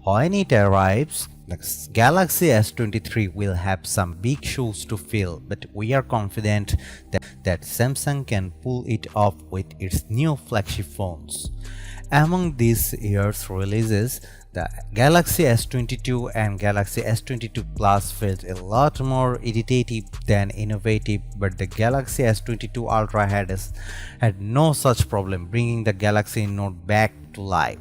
When it arrives, the Galaxy S23 will have some big shoes to fill, but we are confident that Samsung can pull it off with its new flagship phones. Among this year's releases, the Galaxy S22 and Galaxy S22 Plus felt a lot more iterative than innovative, but the Galaxy S22 Ultra had no such problem bringing the Galaxy Note back to life.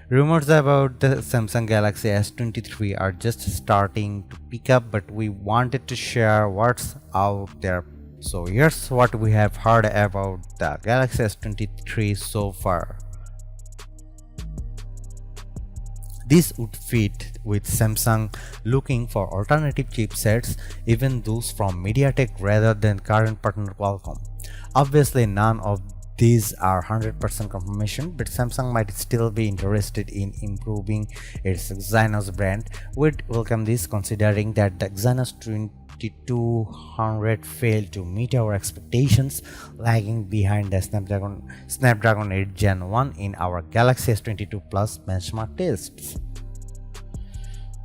Rumors about the Samsung Galaxy S23 are just starting to pick up, but we wanted to share what's out there. So here's what we have heard about the Galaxy S23 so far. This would fit with Samsung looking for alternative chipsets, even those from MediaTek rather than current partner Qualcomm. Obviously, none of these are 100% confirmation, but Samsung might still be interested in improving its Exynos brand. We'd welcome this, considering that the Exynos 2200 failed to meet our expectations, lagging behind the Snapdragon 8 Gen 1 in our Galaxy S22 Plus benchmark tests.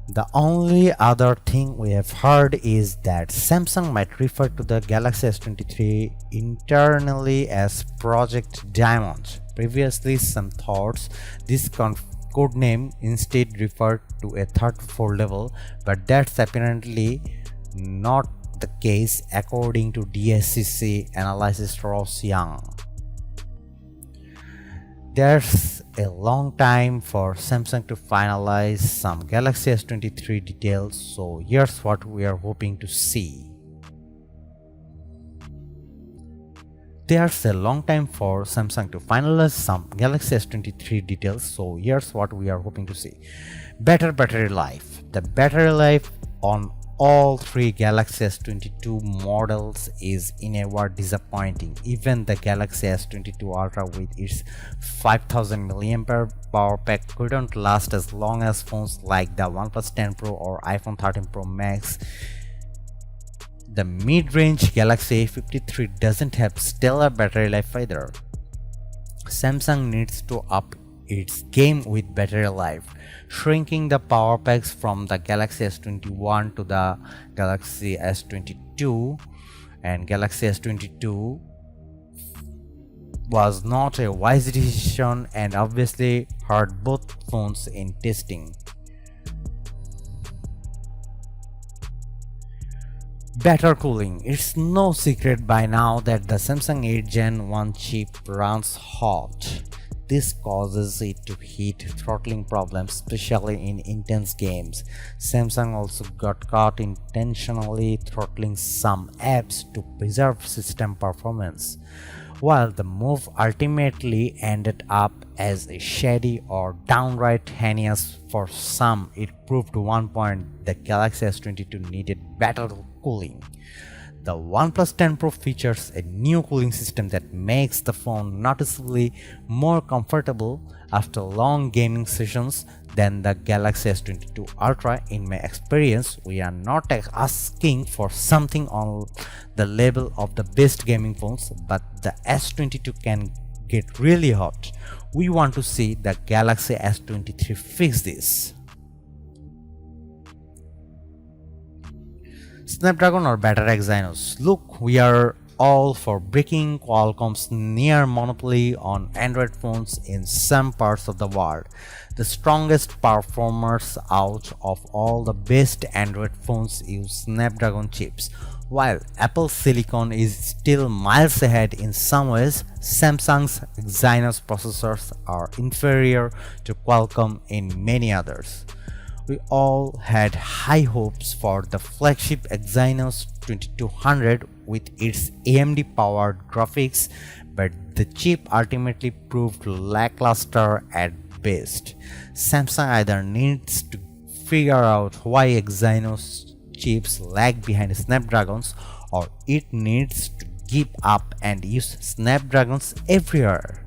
The only other thing we have heard is that Samsung might refer to the Galaxy S23 internally as Project Diamond. Previously, some thought this code name instead referred to a third foldable, but that's apparently not the case according to DSCC analysis Ross Young. There's a long time for Samsung to finalize some Galaxy S23 details, so here's what we are hoping to see. There's a long time for Samsung to finalize some Galaxy S23 details, so here's what we are hoping to see. Better battery life. The battery life on all three Galaxy S22 models is in a word disappointing. Even the Galaxy S22 Ultra with its 5000 mAh power pack couldn't last as long as phones like the OnePlus 10 Pro or iPhone 13 Pro Max. The mid-range Galaxy A53 doesn't have stellar battery life either. Samsung needs to up its game with battery life, shrinking the power packs from the Galaxy S21 to the Galaxy S22, and Galaxy S22 was not a wise decision and obviously hurt both phones in testing. Better cooling. It's no secret by now that the Samsung 8 Gen 1 chip runs hot. This causes it to hit throttling problems, especially in intense games. Samsung also got caught intentionally throttling some apps to preserve system performance. While the move ultimately ended up as a shady or downright heinous for some, it proved to one point the Galaxy S22 needed better cooling. The OnePlus 10 Pro features a new cooling system that makes the phone noticeably more comfortable after long gaming sessions than the Galaxy S22 Ultra. In my experience, we are not asking for something on the level of the best gaming phones, but the S22 can get really hot. We want to see the Galaxy S23 fix this. Snapdragon or better Exynos? Look, we are all for breaking Qualcomm's near monopoly on Android phones in some parts of the world. The strongest performers out of all the best Android phones use Snapdragon chips. While Apple Silicon is still miles ahead in some ways, Samsung's Exynos processors are inferior to Qualcomm in many others. We all had high hopes for the flagship Exynos 2200 with its AMD powered graphics, but the chip ultimately proved lackluster at best. Samsung either needs to figure out why Exynos chips lag behind Snapdragons, or it needs to give up and use Snapdragons everywhere.